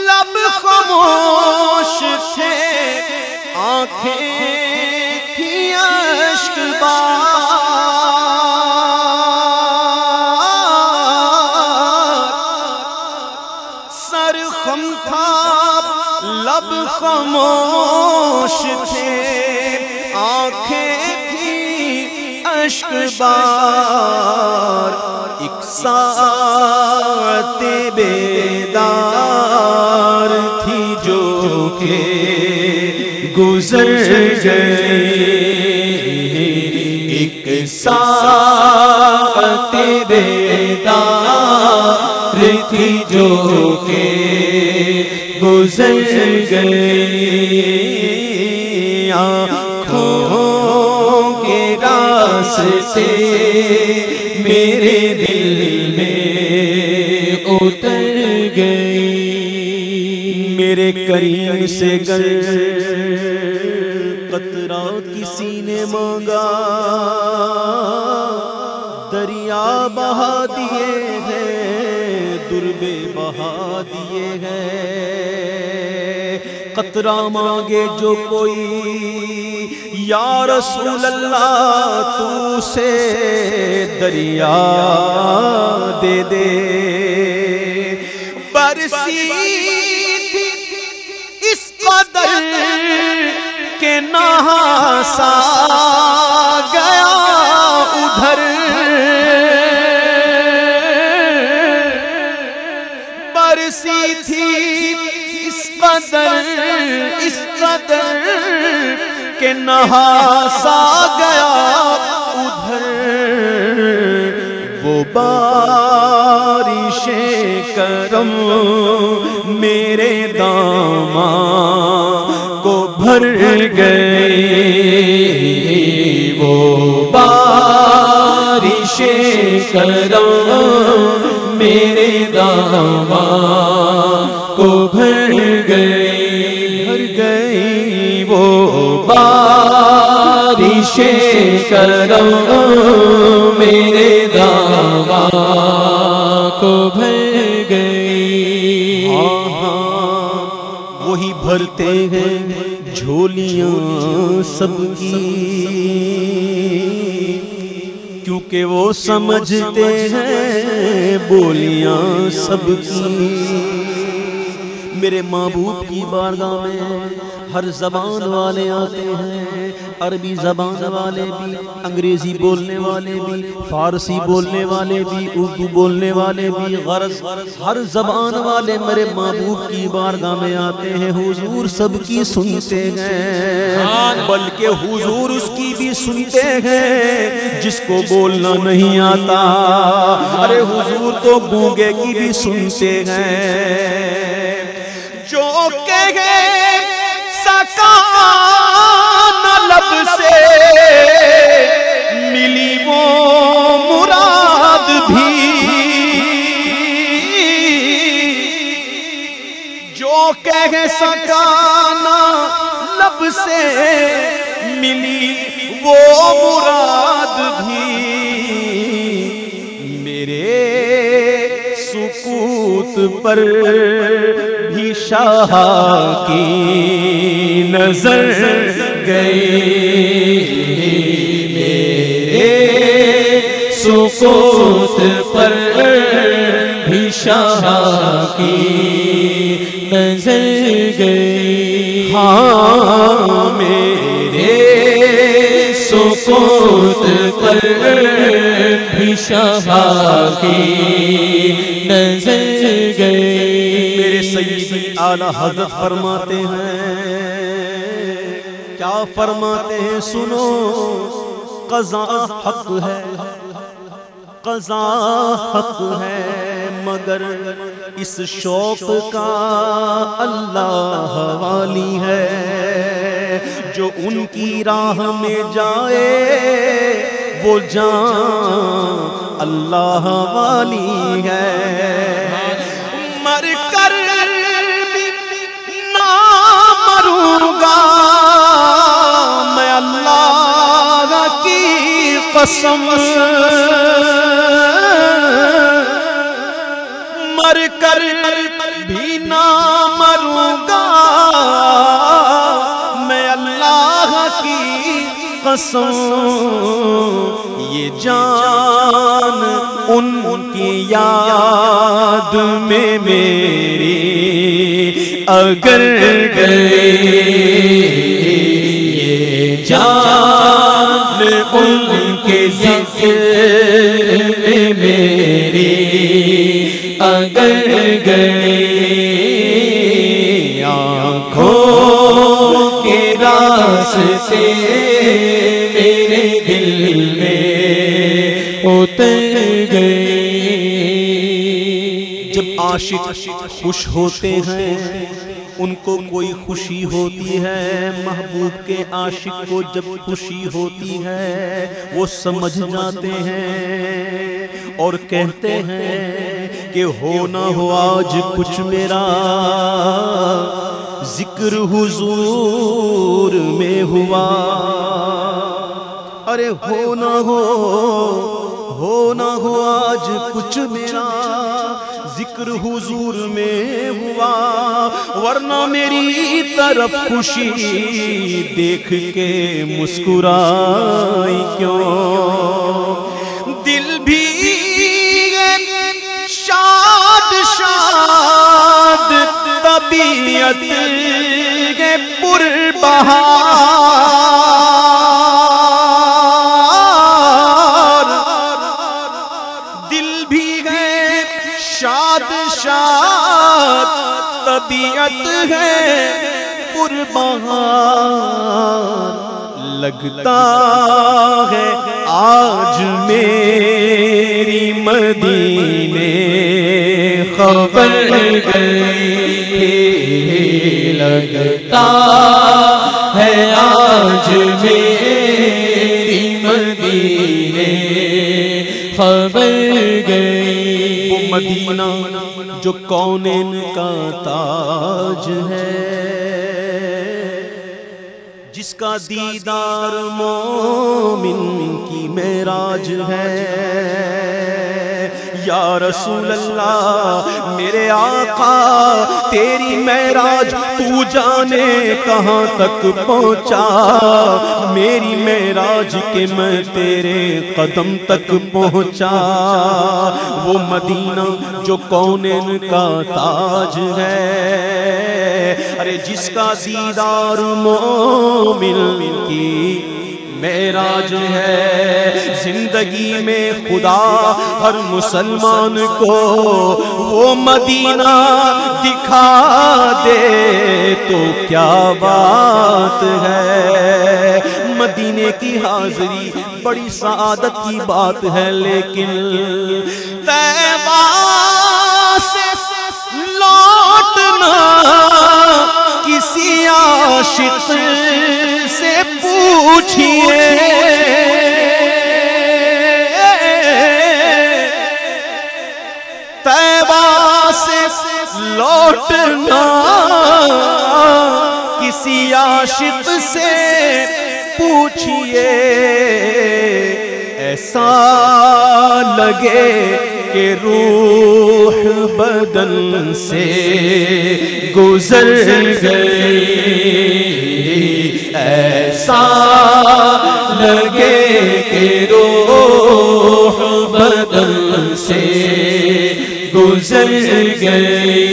لب خاموش تھے آنکھیں تھی اشک سر خم تھا لب خاموش تھے آنکھیں تھی اشک بار ایک ساعت بیدار تھی جو کہ گزر گئی ایک ساعت بیدار تھی جو کہ گزر گئی آنکھوں کے راستے میرے دل میں اتر گئی میرے کریم سے گر قطرہ کسی نے مانگا دریا بہا دیے ہیں دربے بہا دیے ہیں قطرہ مانگے جو کوئی یا رسول اللہ تو سے دریا دے دے برسی تھی اس قدر کہ نہاسا گیا ادھر برسی تھی اس قدر کہ نہاسا گیا ادھر وہ بارش کرم میرے داماں کو بھر گئی وہ بارش کرم میرے داماں کو بھر گئی وہ بارش کرم میرے دعوا کو بھر گئی. وہی بھرتے ہیں جھولیاں سب کی، کیونکہ وہ سمجھتے ہیں بولیاں سب کی. میرے محبوب کی بارگاہ میں ہر زبان والے آتے ہیں، عربی زبان والے بھی، انگریزی بولنے والے بھی، فارسی بولنے والے بھی، اردو بولنے والے بھی، غرض ہر زبان والے میرے محبوب کی بارگاہ میں آتے ہیں. حضور سب کی سنتے ہیں، بلکہ حضور اس کی بھی سنتے ہیں جس کو بولنا نہیں آتا. ارے حضور تو گونگے کی بھی سنتے ہیں. جو کہے سکا نہ لب سے ملی وہ مراد بھی، جو کہے سکا نہ لب سے ملی وہ مراد بھی. میرے سکوت پر بھی شاہ کی نظر گئی. میرے سکوت پر بھی شاہ کی نظر گئی. ہاں میرے سکوت پر بھی شاہ کی نظر گئی. میرے سیدی اعلیٰ حضرت فرماتے ہیں، کیا فرماتے ہیں؟ سنو، قضا حق ہے، قضا حق ہے، مگر اس شوق کا اللہ والی ہے. جو ان کی راہ میں جائے وہ جان اللہ والی ہے. مر کر بھی نہ مروں گا میں اللہ کی قسم، مر کر بھی نہ مروں گا میں اللہ کی قسم. یہ جان ان کی یاد میں میری اگر گئی، یہ جان ان کے ذکر میں میری اگر گئی. آنکھوں کے راستے میرے دل میں اتر گئی. جب عاشق خوش ہوتے ہیں ان کو کوئی خوشی ہوتی ہے. محبوب کے عاشق کو جب خوشی ہوتی ہے وہ سمجھ جاتے ہیں اور کہتے ہیں کہ ہو نہ ہو آج کچھ میرا ذکر حضور میں ہوا. ارے ہو نہ ہو آج کچھ میرا ذکر حضور میں ہوا، ورنہ میری طرف خوشی دیکھ کے مسکرائی کیوں. دل بھی شاد شاد طبیعت کے پر بہار، دل بھی ہے شاد شاد طبیعت ہے پر بہار. لگتا ہے آج میری مدینے خبر گئی، لگتا ہے آج میری مدینے خبر گئی. وہ مدینہ جو کونین کا تاج ہے، جس کا دیدار مومن کی معراج ہے، یا رسول اللہ میرے آقا تیری معراج تو جانے کہاں تک پہنچا، میری معراج کے میں تیرے قدم تک پہنچا، وہ مدینہ جو کونین کا تاج ہے، ارے جس کا دیدار مومن کی معراج ہے، زندگی میں خدا ہر مسلمان کو وہ مدینہ دکھا دے تو کیا بات ہے۔ مدینے کی حاضری بڑی سعادت کی بات ہے، لیکن طیبہ سے لوٹنا کسی عاشق سے پوچھئے، طیبہ سے لوٹنا کسی عاشق سے پوچھئے، ایسا لگے کہ روح بدن سے گزر گئی، ایسا لگے کہ روح بدن سے گزر گئی،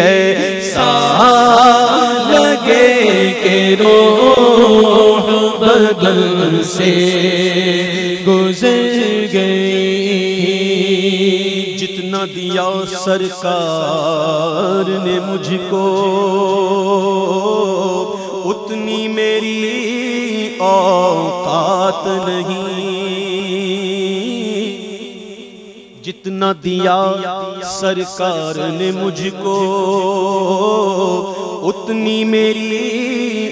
ایسا لگے کہ روح بدن سے گزر گئی۔ جتنا دیا سرکار نے مجھ کو اتنی میری اوقات نہیں، جتنا دیا سرکار نے مجھ کو اتنی میری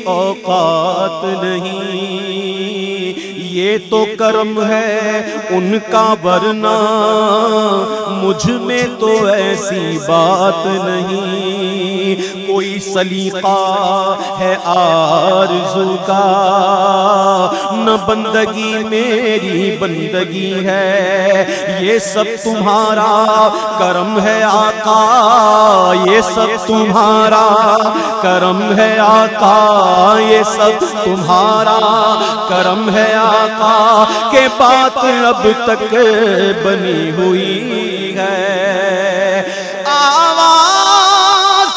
اوقات نہیں، یہ تو کرم ہے ان کا ورنہ مجھ میں تو ایسی بات نہیں، کوئی سلیقہ ہے آرزو کا، نہ بندگی میری بندگی ہے، یہ سب تمہارا کرم ہے آقا، یہ سب تمہارا کرم ہے آقا، یہ سب تمہارا کرم ہے آقا، کہ بات اب تک بنی ہوئی ہے۔ آواز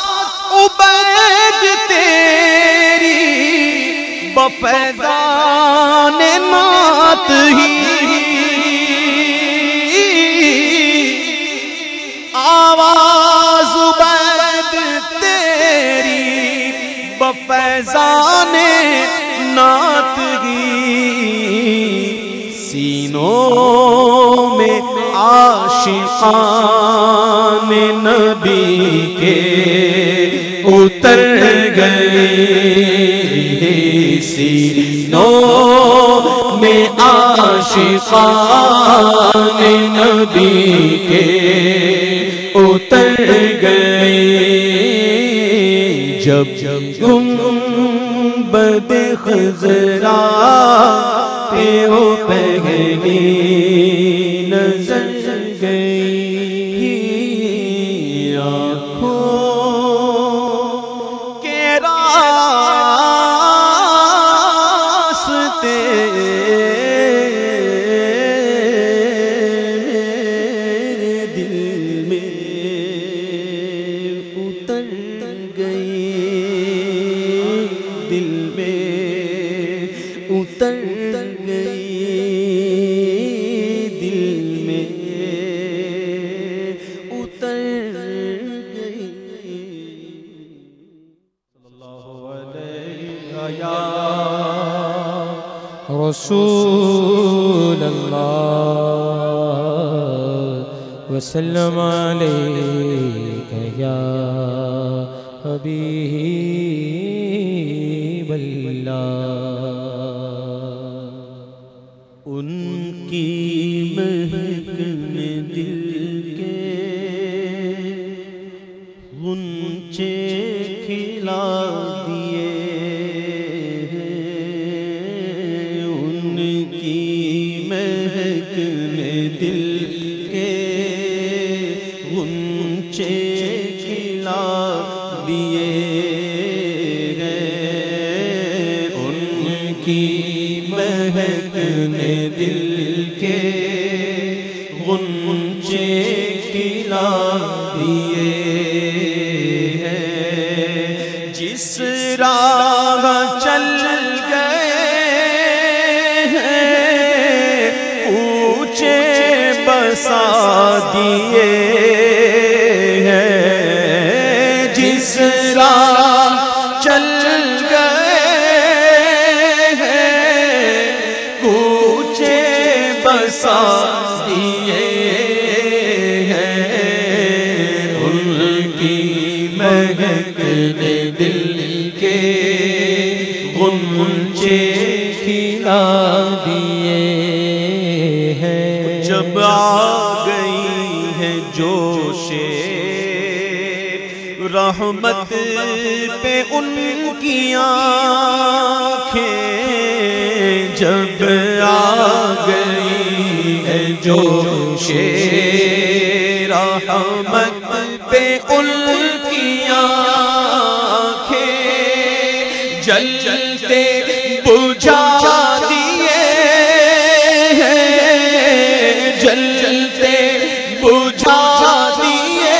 عبید تیری بفیضان نعت ہی، آواز عبید تیری بفیضان نعت ہی، سینوں میں عاشقان نبی کے اتر گئے، سینوں میں عاشقان نبی کے اتر گئے، جب گنبد خضرا پہ وہ پہلی نظر گئی، آنکھوں کے راستے میرے دل میں اتر گئی، دل میں اتر گئی، دل میں اتر گئی۔ صلی اللہ علیہ یا رسول اللہ وسلم علیک یا حبیب اللہ، ان کی مہک نے دل کے غنچے کھلا دیے، کھلا دیے ہیں، ان کی مہک نے دل کے غنچے کھلا دیے ہیں، جس راہ چل گئے ہیں اونچے بسا دیے ہیں، جس راہ چل گئے ہیں اونچے بسا دیے ہیں، ان کی مہک نے دل کے غنچے کھلا دیے ہیں۔ جب آ گئی ہے جوش رحمت پہ ان کی آنکھیں، جب آ گئی ہے جوش رحمت پہ ان کی آنکھیں، جلتے بجھا دیے ہیں، جلتے بجھا دیے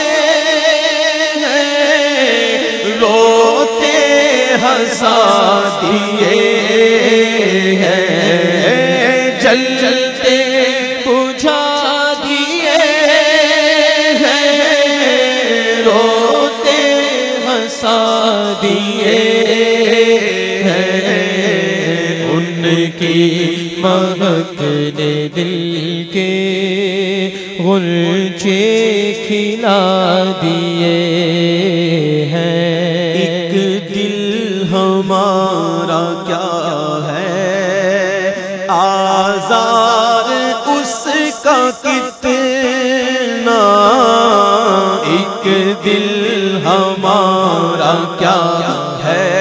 ہیں، روتے ہنسا دیے ہیں، جلتے بجھا دیے ہیں، روتے ہنسا دیے ہیں، ان کی مہک نے دل کے غنچے کھلا دیے ہیں۔ ایک دل ہمارا کیا ہے آزار اس کا کتنا، ایک دل ہمارا کیا ہے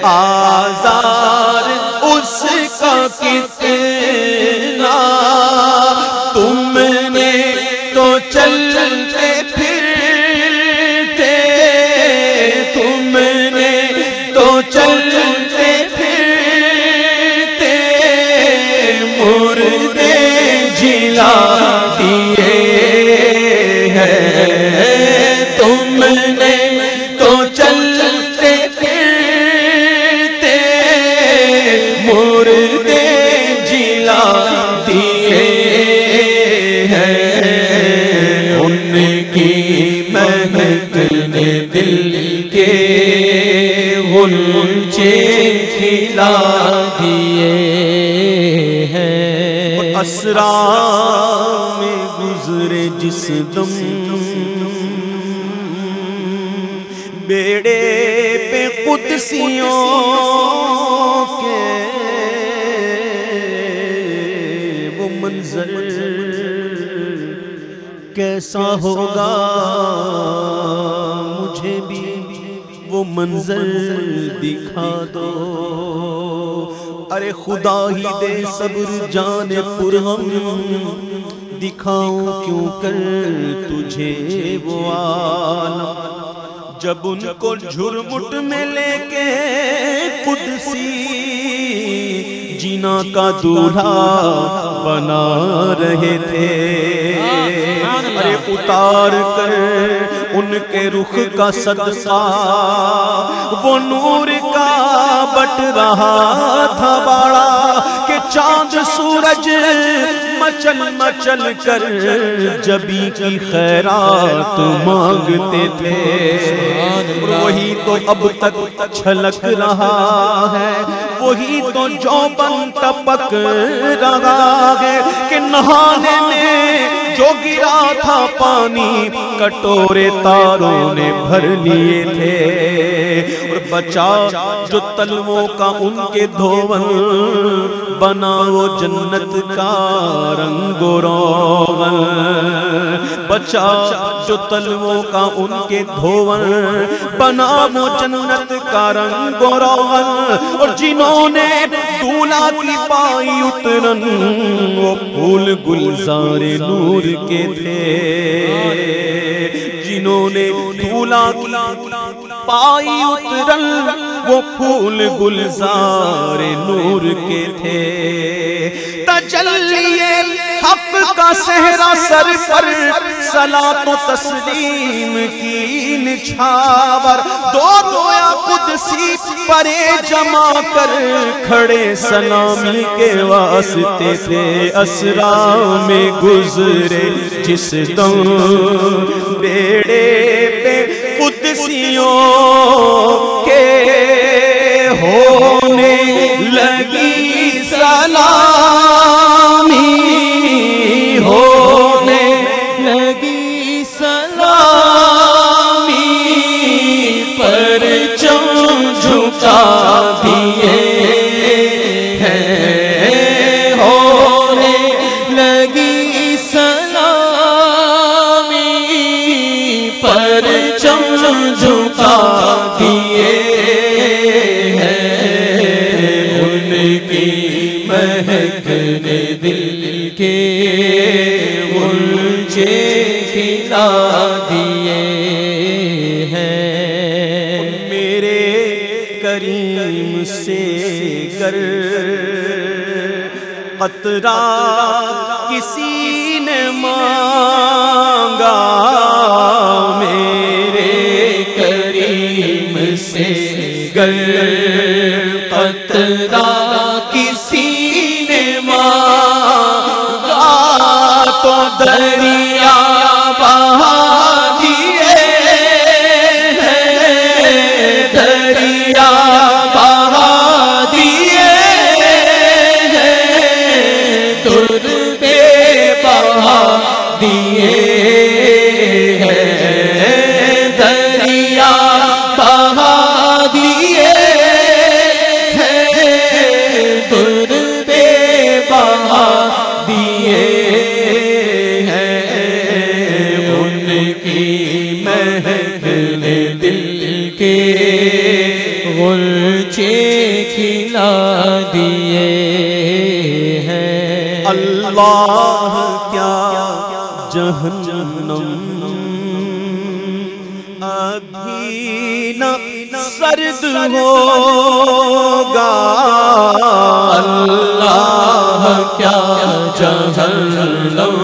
آزار اس کا کتنا، تم نے تو چلتے پھرتے، تم نے تو چلتے پھرتے مردے جلا دیے ہیں، تم نے تو چلتے پھرتے مردے جلا دیے ہیں، ان کی مہک نے دل کے غنچے کھلا دیے ہیں۔ اسرا میں گزرے جس دم بیڑے پہ قدسیوں کے، وہ منظر کیسا ہوگا مجھے بھی وہ منظر دکھا دو، ارے خدا ہی دے صبر جان پرغم، دکھاؤں کیوں کر تجھے وہ عالم، جب ان کو جھرمٹ میں لے کے قدسی جینا کا دولہا بنا رہے تھے، ارے اتار کر ان کے رخ کا صدقہ وہ نور کا بٹ رہا تھا باڑا، کہ چاند سورج مچل مچل کر جبی کی خیرات مانگتے تھے، وہی تو اب تک چھلک رہا ہے، وہی تو جوبن ٹپک رہا ہے، کہ نہانے میں جو گرا تھا پانی کٹورے تاروں نے بھر لیے تھے، اور بچا جو تلووں کا ان کے دھون بنا وہ جنت کا رنگ و روغن، بچا جو تلووں کا ان کے دھون بنا وہ جنت کا رنگ و روغن، اور جنہوں نے دولہا کی پائی اترن وہ پھول گلزار نور کے تھے، جنہوں نے دھولا کی پائی اترل وہ پھول گلزار نور کے تھے، تجلی حق کا صحرا سر پر صلاۃ و تسلیم کی نچھاور، دو رویا قدسی پرے جما کر کھڑے سلامی کے واسطے تھے، اسرا میں گزرے جس دم بیڑے پہ قدسیوں کے ہونے لگی سلامی، ہونے لگی سلامی، پرچم جھکا دیے ہیں، ہونے لگی سلامی، پرچم جھکا دیے ہیں، ان کی مہکنے دل کے غنچے کھلا دیے ہیں، میرے کریم سے گر قطرہ کسی نے مانگا، میرے کریم سے گر قطرہ کسی نے مانگا تو دریا بہا دیے ہیں، دریا بہا دیے ہیں، درد بے بہا دیے ہیں، دریا بہا دیے ہیں، درد بے بہا دیے ہیں، ان کی مہکنے دل کے غنچے کھلا دیے ہیں، اللہ کیا جہنم ابھی نہ سرد ہوگا، اللہ کیا جہنم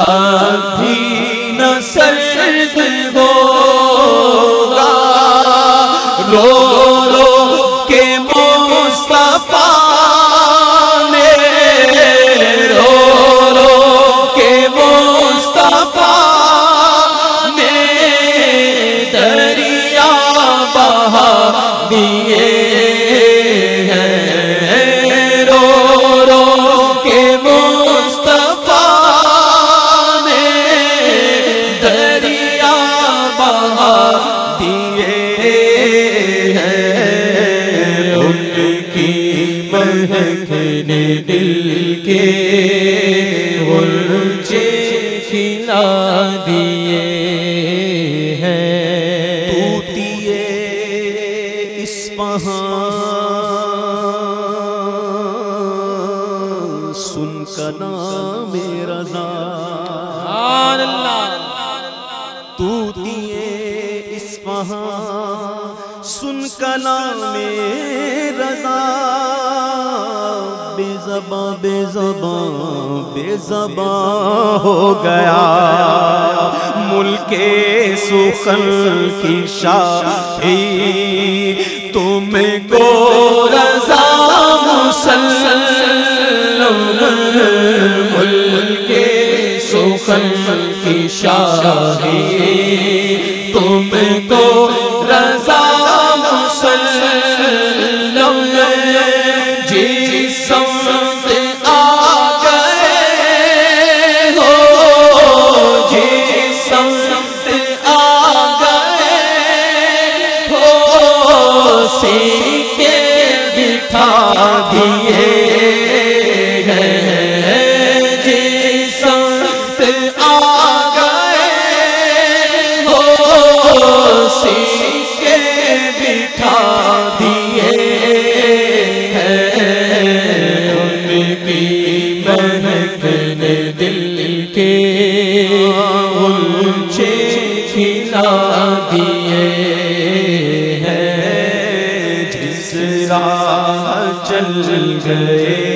ابھی نہ سرد ہوگا، رو رو کے مصطفیٰ نے، رو رو کے مصطفیٰ نے دریا بہا دیے ہیں، رو رو کے مصطفیٰ نے دریا بہا دیے ہیں، ان کی مہکنے دل کے غنچے کھلا دیے ہیں، طوطیے اصفہان سن کا نام رضا، سبحان اللہ، طوطیے اصفہان سن کا نام رضا، بے زباں بے زباں بے زباں ہو گیا، ملک سخن کی شاہی تم کو رضا مسلم، ملک سخن کی شاہی تم کو رضا مسلم، جس سمت آ گئے ہو، جس سمت آ گئے ہو، سیکھے بٹھا دیے ہیں، جس سمت آ گئے ہو، سیکھے بٹھا دیے ہیں، ان کی مہکنے دل کے غنچے بٹھا دیے ہیں، جس راہ چل گئے